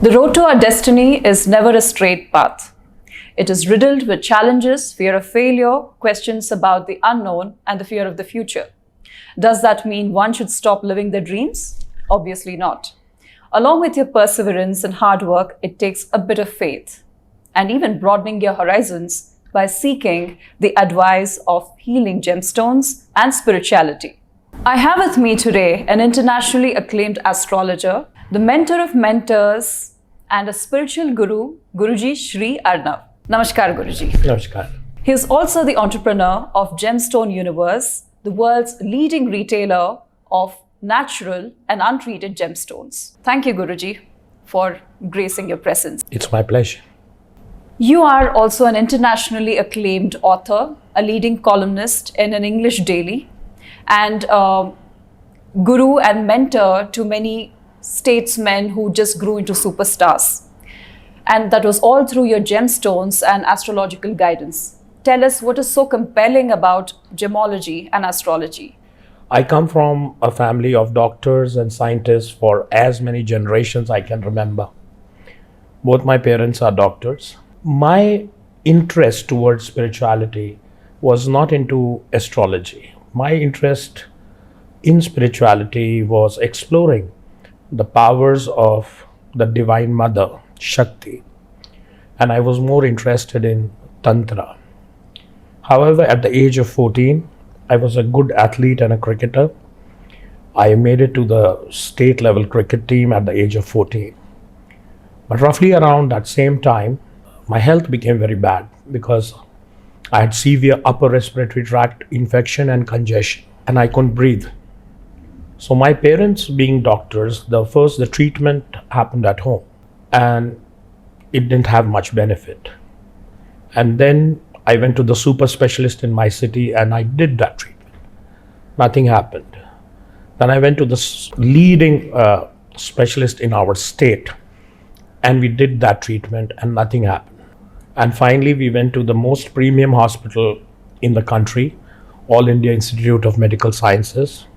The road to our destiny is never a straight path. It is riddled with challenges, fear of failure, questions about the unknown, and the fear of the future. Does that mean one should stop living their dreams? Obviously not. Along with your perseverance and hard work, it takes a bit of faith and even broadening your horizons by seeking the advice of healing gemstones and spirituality. I have with me today an internationally acclaimed astrologer, the mentor of mentors, and a spiritual guru, Guruji Shrii Arnav. Namaskar, Guruji. Namaskar. He is also the entrepreneur of Gemstoneuniverse, the world's leading retailer of natural and untreated gemstones. Thank you, Guruji, for gracing your presence. It's my pleasure. You are also an internationally acclaimed author, a leading columnist in an English daily, and guru and mentor to many statesmen who just grew into superstars. And that was all through your gemstones and astrological guidance. Tell us what is so compelling about gemology and astrology. I come from a family of doctors and scientists for as many generations I can remember. Both my parents are doctors. My interest towards spirituality was not into astrology. My interest in spirituality was exploring the powers of the Divine Mother, Shakti, and I was more interested in Tantra. However, at the age of 14, I was a good athlete and a cricketer. I made it to the state level cricket team at the age of 14. But roughly around that same time, my health became very bad because I had severe upper respiratory tract infection and congestion, and I couldn't breathe. So my parents being doctors, the treatment happened at home and it didn't have much benefit. And then I went to the super specialist in my city and I did that treatment. Nothing happened. Then I went to the leading specialist in our state and we did that treatment and nothing happened. And finally we went to the most premium hospital in the country, All India Institute of Medical Sciences.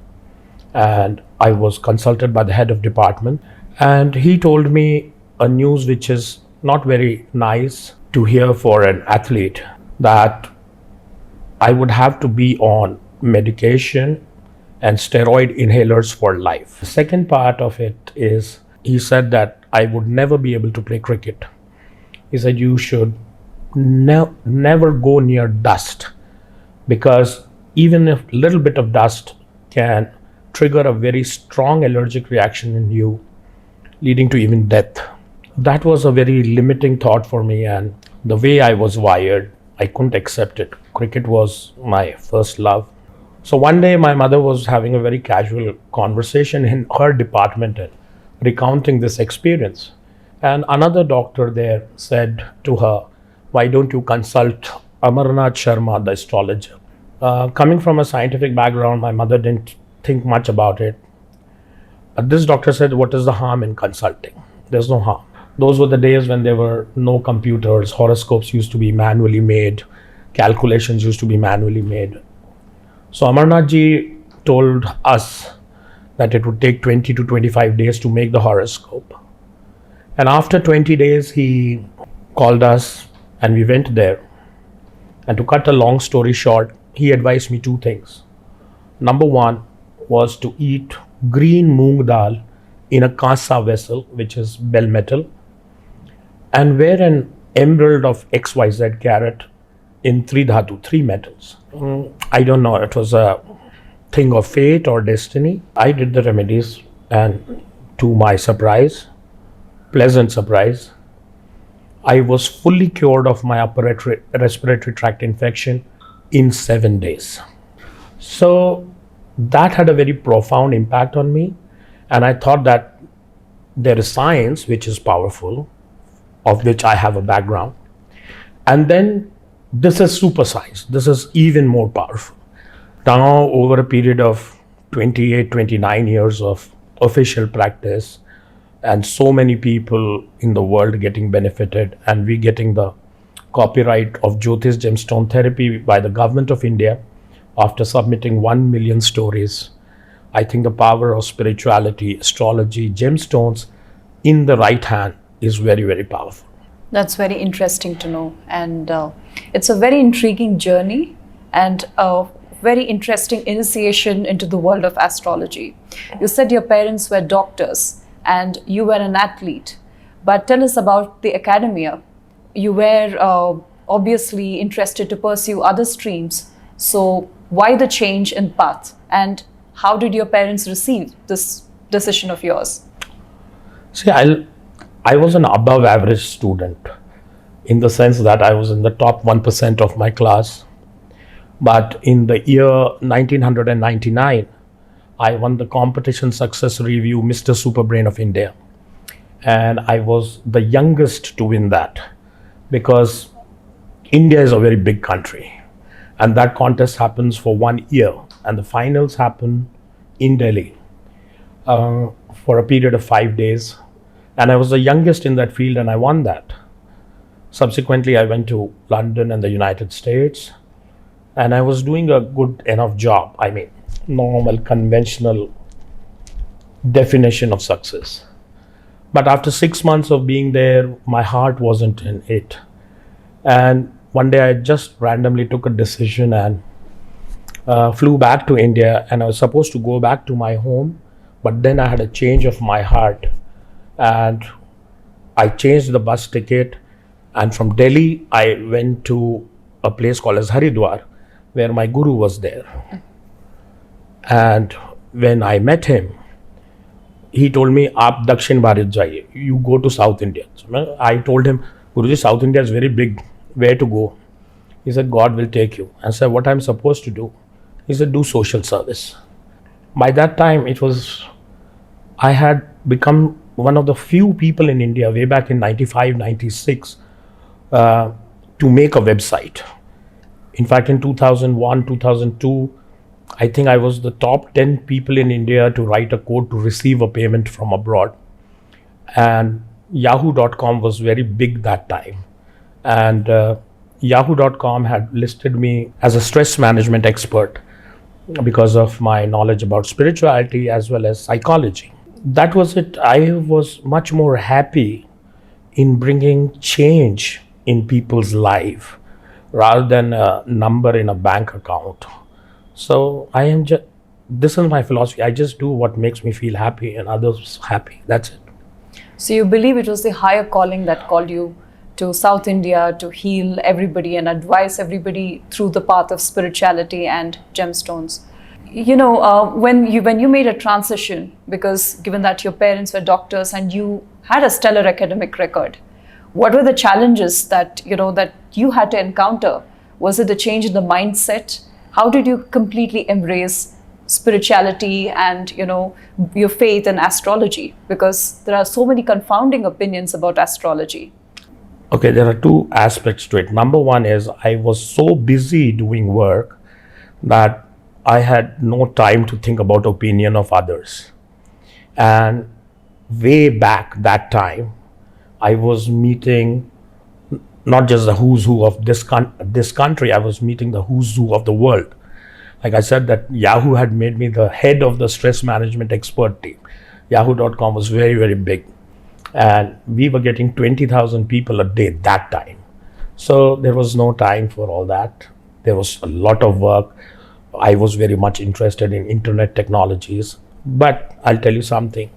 And I was consulted by the head of department and he told me a news which is not very nice to hear for an athlete, that I would have to be on medication and steroid inhalers for life. The second part of it is he said that I would never be able to play cricket. He said you should never go near dust because even a little bit of dust can trigger a very strong allergic reaction in you, leading to even death. That was a very limiting thought for me, and the way I was wired, I couldn't accept it. Cricket was my first love. So one day my mother was having a very casual conversation in her department and recounting this experience. And another doctor there said to her, why don't you consult Amarnath Sharma, the astrologer? Coming from a scientific background, my mother didn't think much about it. But this doctor said, what is the harm in consulting? There's no harm. Those were the days when there were no computers, horoscopes used to be manually made, calculations used to be manually made. So Amarnath ji told us that it would take 20 to 25 days to make the horoscope. And after 20 days, he called us and we went there. And to cut a long story short, he advised me two things. Number one was to eat green moong dal in a kasa vessel, which is bell metal, and wear an emerald of XYZ carat in 3 dhatu, 3 metals. I don't know, it was a thing of fate or destiny. I did the remedies and to my surprise, pleasant surprise, I was fully cured of my upper respiratory tract infection in 7 days. So that had a very profound impact on me, and I thought that there is science which is powerful, of which I have a background, and then this is super science. This is even more powerful. Now, over a period of 28, 29 years of official practice, and so many people in the world getting benefited, and we getting the copyright of Jyotish gemstone therapy by the government of India after submitting 1 million stories. I think the power of spirituality, astrology, gemstones in the right hand is very, very powerful. That's very interesting to know. And it's a very intriguing journey and a very interesting initiation into the world of astrology. You said your parents were doctors and you were an athlete. But tell us about the academia. You were obviously interested to pursue other streams. So why the change in path? And how did your parents receive this decision of yours? See, I was an above average student in the sense that I was in the top 1% of my class. But in the year 1999, I won the competition success review Mr. Superbrain of India. And I was the youngest to win that because India is a very big country. And that contest happens for 1 year. And the finals happen in Delhi for a period of 5 days. And I was the youngest in that field and I won that. Subsequently, I went to London and the United States. And I was doing a good enough job. I mean, normal, conventional definition of success. But after 6 months of being there, my heart wasn't in it. And one day I just randomly took a decision and flew back to India. And I was supposed to go back to my home. But then I had a change of my heart. And I changed the bus ticket. And from Delhi, I went to a place called as Haridwar, where my guru was there. And when I met him, he told me, "Aap Dakshin Bharat jaiye, you go to South India." So I told him, "Guruji, South India is very big. Where to go?" He said, "God will take you." I said, "What I'm supposed to do?" He said, "Do social service." By that time, I had become one of the few people in India way back in 95, 96 to make a website. In fact, in 2001, 2002, I think I was the top 10 people in India to write a code to receive a payment from abroad. And yahoo.com was very big that time. And yahoo.com had listed me as a stress management expert because of my knowledge about spirituality as well as psychology. That was it. I was much more happy in bringing change in people's life rather than a number in a bank account. So this is my philosophy. I just do what makes me feel happy and others happy. That's it. So you believe it was the higher calling that called you to South India to heal everybody and advise everybody through the path of spirituality and gemstones. You know, when you made a transition, because given that your parents were doctors and you had a stellar academic record, what were the challenges that you had to encounter? Was it a change in the mindset? How did you completely embrace spirituality and your faith in astrology? Because there are so many confounding opinions about astrology. Okay, there are two aspects to it. Number one is I was so busy doing work that I had no time to think about opinion of others. And way back that time, I was meeting not just the who's who of this country, I was meeting the who's who of the world. Like I said, that Yahoo had made me the head of the stress management expert team. Yahoo.com was very, very big. And we were getting 20,000 people a day that time. So there was no time for all that. There was a lot of work. I was very much interested in internet technologies. But I'll tell you something.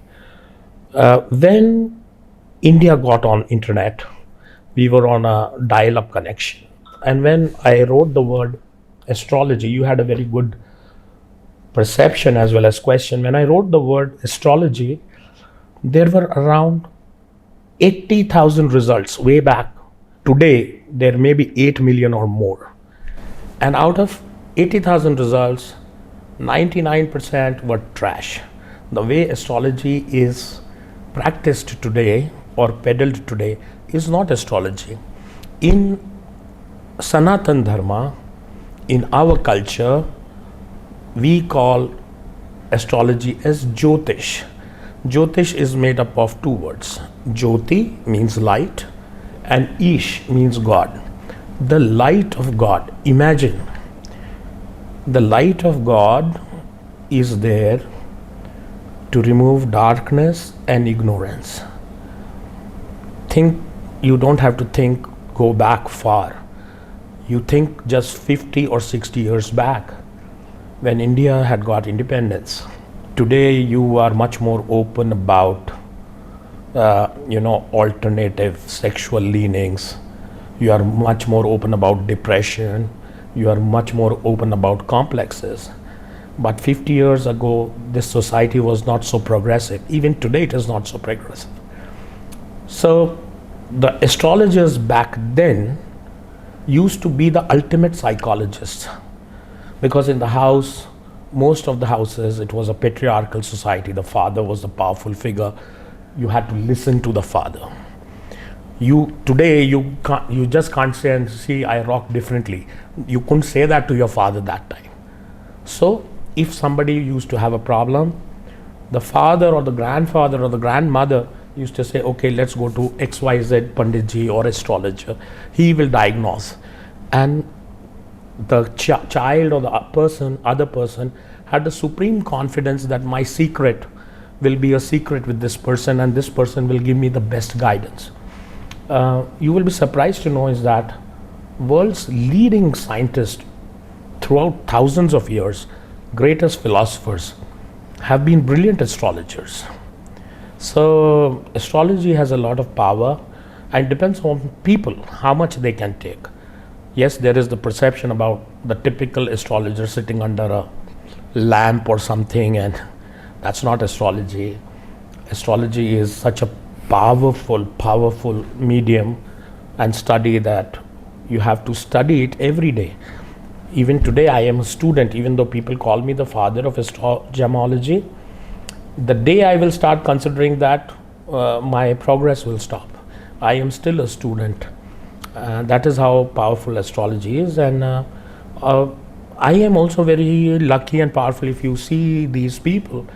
When India got on internet, we were on a dial-up connection. And when I wrote the word astrology, you had a very good perception as well as question. When I wrote the word astrology, there were around 80,000 results way back. Today, there may be 8 million or more. And out of 80,000 results, 99% were trash. The way astrology is practiced today or peddled today is not astrology. In Sanatan Dharma, in our culture, we call astrology as Jyotish. Jyotish is made up of two words. Jyoti means light and Ish means God. The light of God. Imagine, the light of God is there to remove darkness and ignorance. think you don't have to go back far. You think just 50 or 60 years back when India had got independence. Today you are much more open about alternative sexual leanings. You are much more open about depression. You are much more open about complexes. But 50 years ago, this society was not so progressive. Even today, it is not so progressive. So the astrologers back then used to be the ultimate psychologists, because in the house, most of the houses, it was a patriarchal society. The father was the powerful figure. You had to listen to the father. Today you just can't say and see I rock differently. You couldn't say that to your father that time. So if somebody used to have a problem, the father or the grandfather or the grandmother used to say, okay, let's go to XYZ Panditji or astrologer. He will diagnose. And the child or the other person had the supreme confidence that my secret will be a secret with this person, and this person will give me the best guidance. You will be surprised to know is that world's leading scientists throughout thousands of years, greatest philosophers, have been brilliant astrologers. So astrology has a lot of power, and it depends on people how much they can take. Yes, there is the perception about the typical astrologer sitting under a lamp or something, and that's not astrology. Astrology is such a powerful medium and study that you have to study it every day. Even today I am a student, even though people call me the father of Astro Gemology. The day I will start considering that, my progress will stop. I am still a student. That is how powerful astrology is, and I am also very lucky and powerful. If you see these people,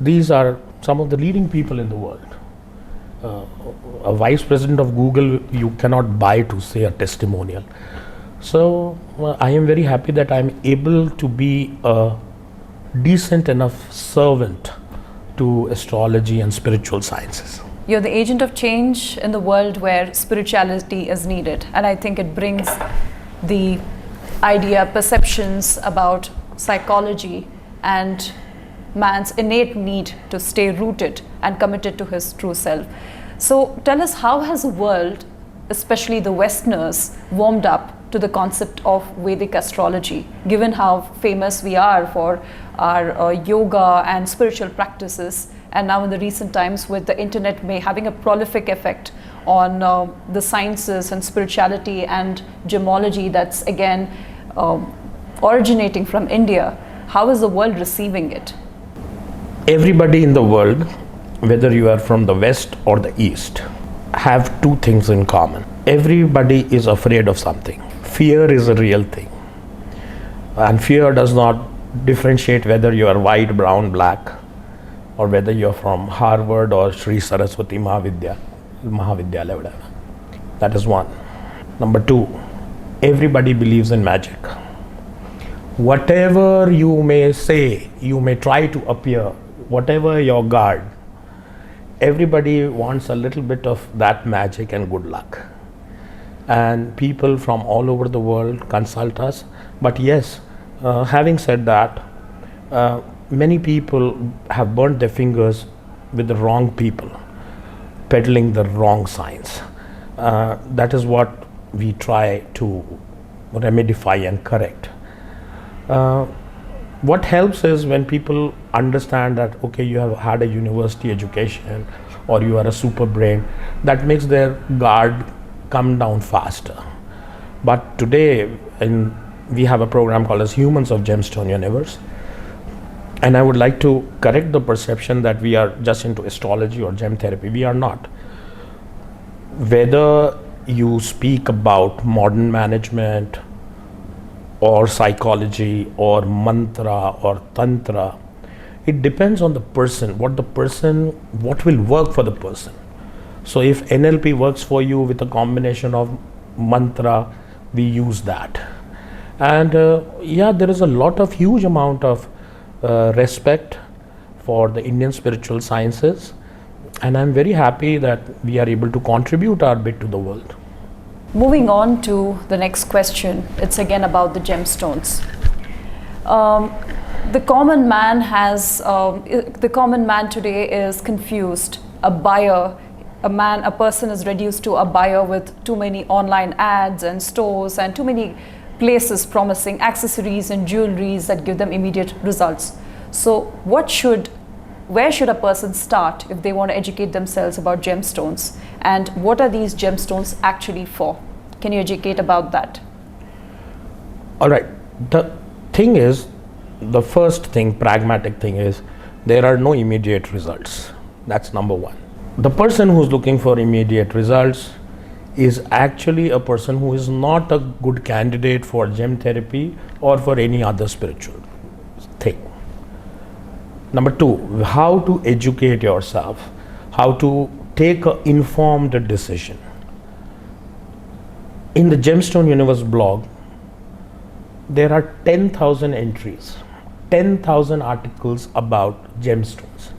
these are some of the leading people in the world. A vice president of Google you cannot buy to say a testimonial. So I am very happy that I am able to be a decent enough servant to astrology and spiritual sciences. You're the agent of change in the world where spirituality is needed, and I think it brings the idea, perceptions about psychology and man's innate need to stay rooted and committed to his true self. So tell us, how has the world, especially the Westerners, warmed up to the concept of Vedic astrology, given how famous we are for our yoga and spiritual practices, and now in the recent times with the internet having a prolific effect on the sciences and spirituality and gemology that's again originating from India. How is the world receiving it? Everybody in the world, whether you are from the West or the East, have two things in common. Everybody is afraid of something. Fear is a real thing. And fear does not differentiate whether you are white, brown, black, or whether you are from Harvard or Sri Saraswati Mahavidyalaya, whatever. That is one. Number two, everybody believes in magic. Whatever you may say, you may try to appear, whatever your guard, everybody wants a little bit of that magic and good luck. And people from all over the world consult us. But yes, having said that, many people have burnt their fingers with the wrong people, peddling the wrong science. That is what we try to remedify and correct. What helps is when people understand that, okay, you have had a university education or you are a super brain, that makes their guard come down faster. But today we have a program called as Humans of Gemstoneuniverse, and I would like to correct the perception that we are just into astrology or gem therapy. We are not. Whether you speak about modern management or psychology or mantra or tantra, it depends on the person, what will work for the person. So if NLP works for you with a combination of mantra, we use that. And there is a lot of huge amount of respect for the Indian spiritual sciences. And I'm very happy that we are able to contribute our bit to the world. Moving on to the next question, it's again about the gemstones. The common man today is confused. A person is reduced to a buyer with too many online ads and stores and too many places promising accessories and jewelries that give them immediate results. So where should a person start if they want to educate themselves about gemstones? And what are these gemstones actually for? Can you educate about that? All right. The thing is, the first thing, pragmatic thing is, there are no immediate results. That's number one. The person who's looking for immediate results is actually a person who is not a good candidate for gem therapy or for any other spiritual thing. Number two, how to educate yourself, how to take an informed decision. In the Gemstoneuniverse blog, there are 10,000 entries, 10,000 articles about gemstones.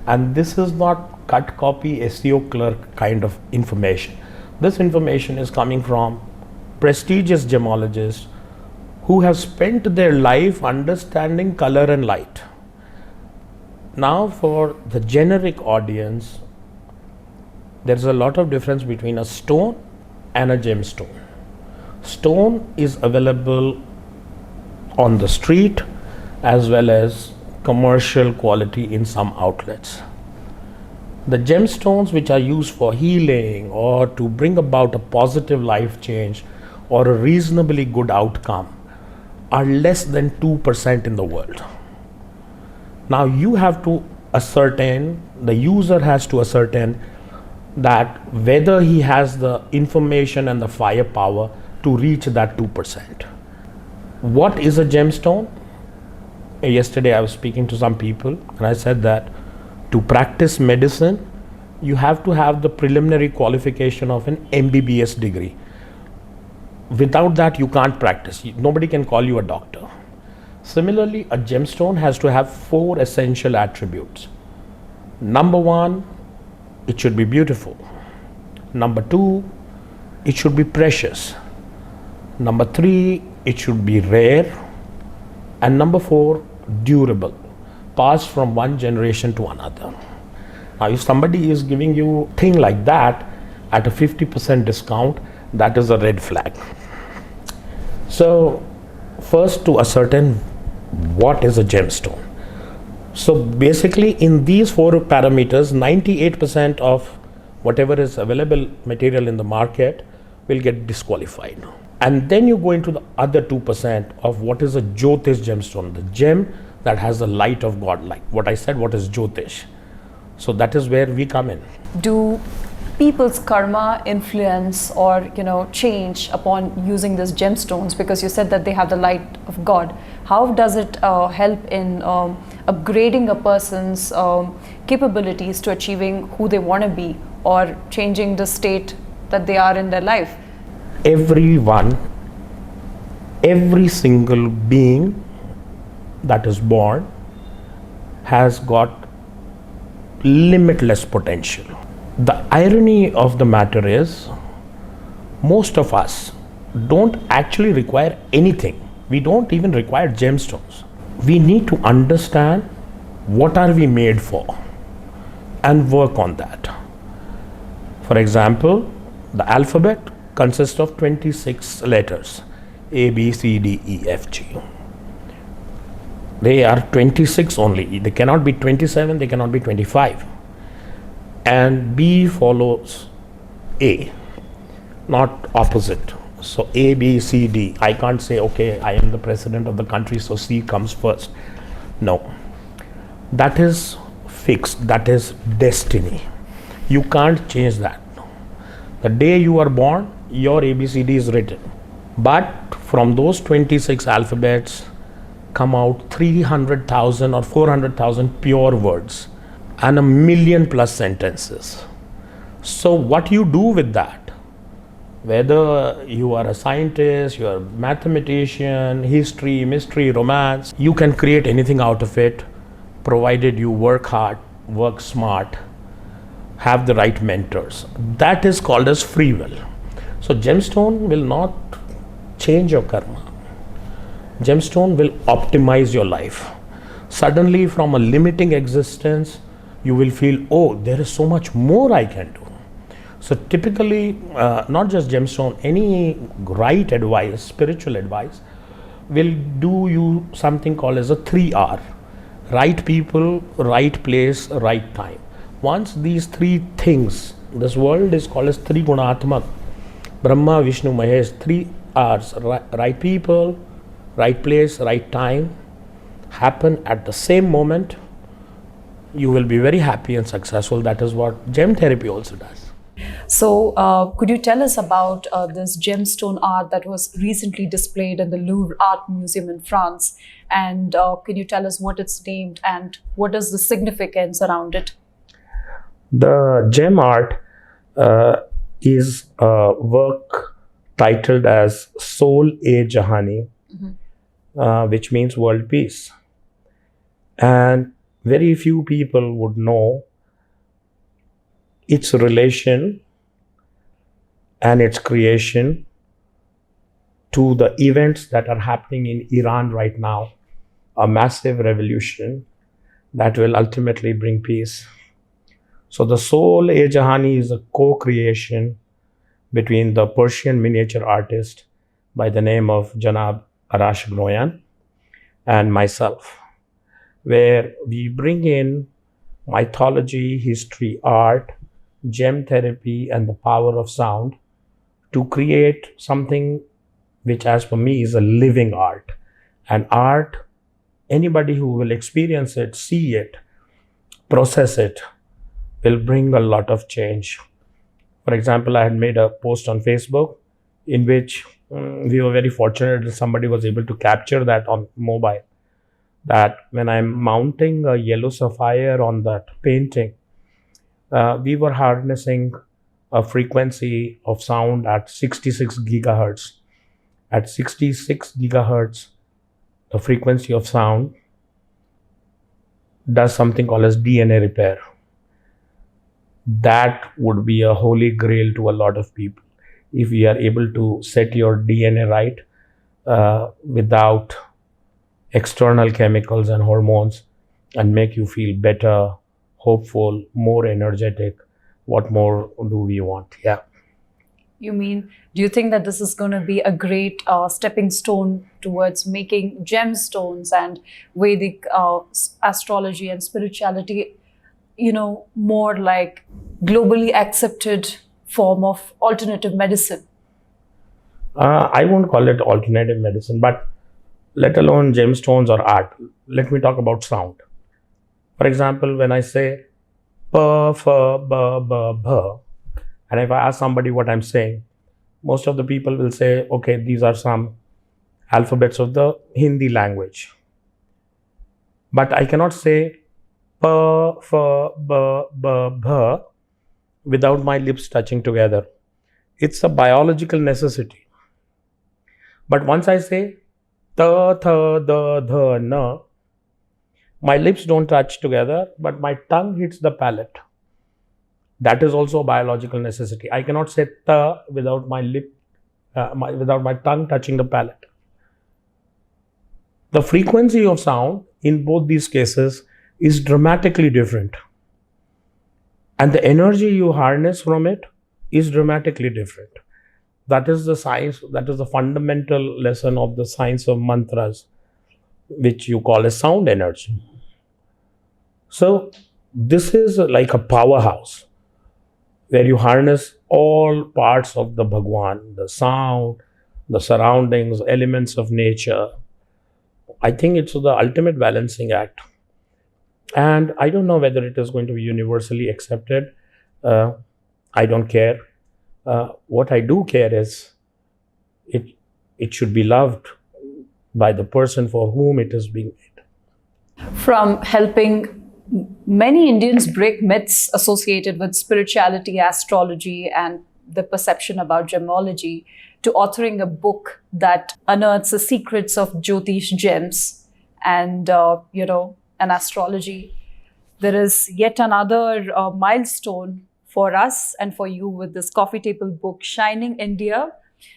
And this is not cut copy SEO clerk kind of information. This information is coming from prestigious gemologists who have spent their life understanding color and light. Now for the generic audience, there's a lot of difference between a stone and a gemstone. Stone is available on the street as well as commercial quality in some outlets. The gemstones which are used for healing or to bring about a positive life change or a reasonably good outcome are less than 2% in the world. Now you have to ascertain, the user has to ascertain that whether he has the information and the firepower to reach that 2%. What is a gemstone? Yesterday I was speaking to some people and I said that to practice medicine, you have to have the preliminary qualification of an MBBS degree. Without that, you can't practice. Nobody can call you a doctor. Similarly, a gemstone has to have 4 essential attributes. Number 1, it should be beautiful. Number 2, it should be precious. Number 3, it should be rare. And number 4, durable, passed from one generation to another. Now, if somebody is giving you a thing like that at a 50% discount, that is a red flag. So, first to ascertain what is a gemstone. So, basically, in these 4 parameters, 98% of whatever is available material in the market will get disqualified. And then you go into the other 2% of what is a Jyotish gemstone, the gem that has the light of God, like what I said, what is Jyotish. So that is where we come in. Do people's karma influence or change upon using these gemstones? Because you said that they have the light of God. How does it help in upgrading a person's capabilities to achieving who they want to be or changing the state that they are in their life? Everyone, every single being that is born has got limitless potential. The irony of the matter is, most of us don't actually require anything. We don't even require gemstones. We need to understand what are we made for and work on that. For example, the alphabet consists of 26 letters, A, B, C, D, E, F, G. They are 26 only. They cannot be 27, they cannot be 25. And B follows A, not opposite. So A, B, C, D. I can't say, okay, I am the president of the country, so C comes first. No. That is fixed. That is destiny. You can't change that. The day you are born, your ABCD is written. But from those 26 alphabets come out 300,000 or 400,000 pure words and 1,000,000+ sentences. So what you do with that, whether you are a scientist, you are a mathematician, history, mystery, romance, you can create anything out of it, provided you work hard, work smart, have the right mentors. That is called as free will. So gemstone will not change your karma. Gemstone will optimize your life. Suddenly, from a limiting existence, you will feel, oh, there is so much more I can do. So typically, not just gemstone, any right advice, spiritual advice, will do you something called as a 3R. Right people, right place, right time. Once these three things, this world is called as Trigunatmak, Brahma, Vishnu, Mahesh, 3Rs, right people, right place, right time, happen at the same moment, you will be very happy and successful. That is what gem therapy also does. So, could you tell us about this gemstone art that was recently displayed in the Louvre Art Museum in France? And can you tell us what it's named and what is the significance around it? The gem art is a work titled as Soul-e-Jahani, which means world peace. And very few people would know its relation and its creation to the events that are happening in Iran right now, a massive revolution that will ultimately bring peace. So the Soul-e-Jahani is a co-creation between the Persian miniature artist by the name of Janab Arash Gnoyan and myself, where we bring in mythology, history, art, gem therapy, and the power of sound to create something which, as for me, is a living art. And art, anybody who will experience it, see it, process it, will bring a lot of change. For example, I had made a post on Facebook in which we were very fortunate that somebody was able to capture that on mobile. That when I'm mounting a yellow sapphire on that painting, we were harnessing a frequency of sound at 66 gigahertz. At 66 gigahertz, the frequency of sound does something called as DNA repair. That would be a holy grail to a lot of people. If we are able to set your DNA right without external chemicals and hormones and make you feel better, hopeful, more energetic, what more do we want? Yeah. You mean, do you think that this is going to be a great stepping stone towards making gemstones and Vedic astrology and spirituality, more like globally accepted form of alternative medicine? I won't call it alternative medicine, but let alone gemstones or art. Let me talk about sound. For example, when I say pa, fa, ba, ba, bha, and if I ask somebody what I'm saying, most of the people will say, okay, these are some alphabets of the Hindi language. But I cannot say pa, fa, ba, ba, bha without my lips touching together. It's a biological necessity. But once I say ta, tha, da, dha, na, my lips don't touch together, but my tongue hits the palate. That is also a biological necessity. I cannot say ta without my without my tongue touching the palate. The frequency of sound in both these cases is dramatically different. And the energy you harness from it is dramatically different. That is the science, that is the fundamental lesson of the science of mantras, which you call as sound energy. So this is like a powerhouse where you harness all parts of the Bhagwan, the sound, the surroundings, elements of nature. I think it's the ultimate balancing act. And I don't know whether it is going to be universally accepted. I don't care. What I do care is it should be loved by the person for whom it is being made. From helping many Indians break myths associated with spirituality, astrology, and the perception about gemology, to authoring a book that unearths the secrets of Jyotish gems and, and astrology. There is yet another milestone for us and for you with this coffee table book, Shining India.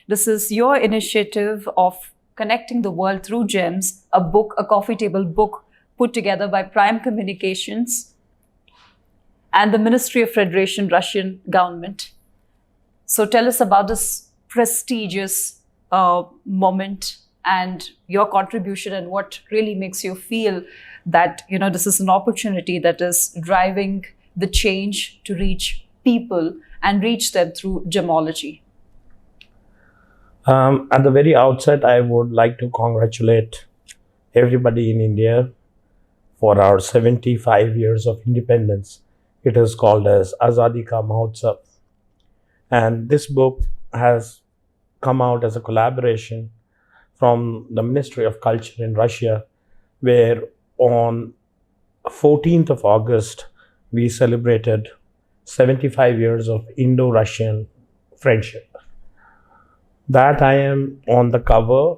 This is your initiative of connecting the world through gems, a coffee table book put together by Prime Communications and the Ministry of Federation Russian government. So tell us about this prestigious moment and your contribution and what really makes you feel that, this is an opportunity that is driving the change to reach people and reach them through gemology. At the very outset, I would like to congratulate everybody in India for our 75 years of independence. It is called as Azadi Ka Mahotsav. And this book has come out as a collaboration from the Ministry of Culture in Russia, where on 14th of August, we celebrated 75 years of Indo-Russian friendship. That I am on the cover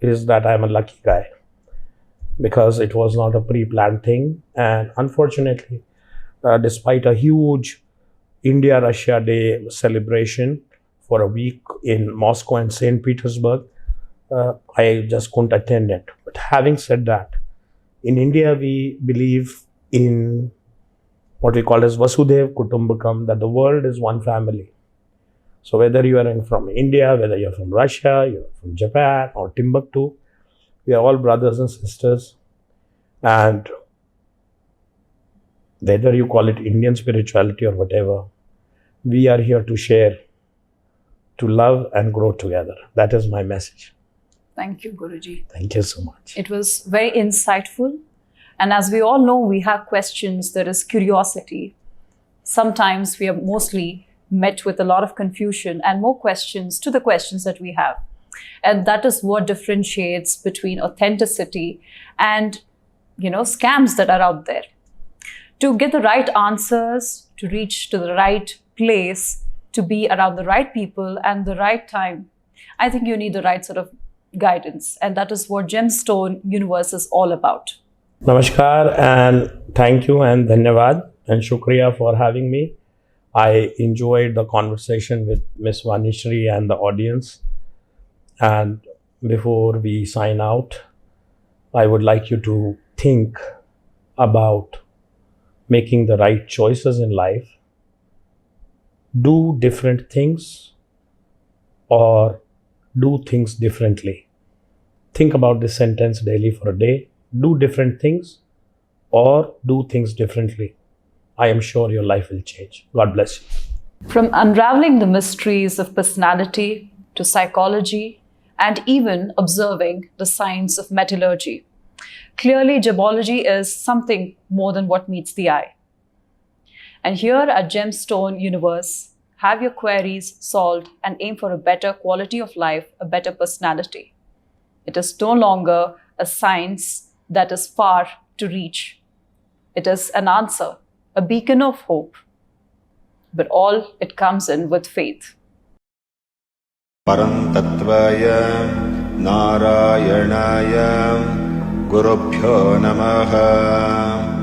is that I'm a lucky guy, because it was not a pre-planned thing. And unfortunately, despite a huge India-Russia Day celebration for a week in Moscow and St. Petersburg, I just couldn't attend it. But having said that, in India, we believe in what we call as Vasudev Kutumbakam, that the world is one family. So whether you are from India, whether you're from Russia, you're from Japan or Timbuktu, we are all brothers and sisters. And whether you call it Indian spirituality or whatever, we are here to share, to love and grow together. That is my message. Thank you, Guruji. Thank you so much. It was very insightful. And as we all know, we have questions. There is curiosity. Sometimes we are mostly met with a lot of confusion and more questions to the questions that we have. And that is what differentiates between authenticity and, scams that are out there. To get the right answers, to reach to the right place, to be around the right people and the right time, I think you need the right sort of guidance. And that is what Gemstoneuniverse is all about. Namaskar and thank you and dhanyavad and shukriya for having me. I enjoyed the conversation with Ms. Vanishri and the audience. And before we sign out, I would like you to think about making the right choices in life. Do different things or do things differently. Think about this sentence daily for a day. Do different things or do things differently. I am sure your life will change. God bless you. From unraveling the mysteries of personality to psychology and even observing the science of metallurgy, clearly gemology is something more than what meets the eye. And here at Gemstoneuniverse, have your queries solved and aim for a better quality of life, a better personality. It is no longer a science that is far to reach. It is an answer, a beacon of hope. But all it comes in with faith. Param Tattvaya Narayanaya Gurubhyo Namaha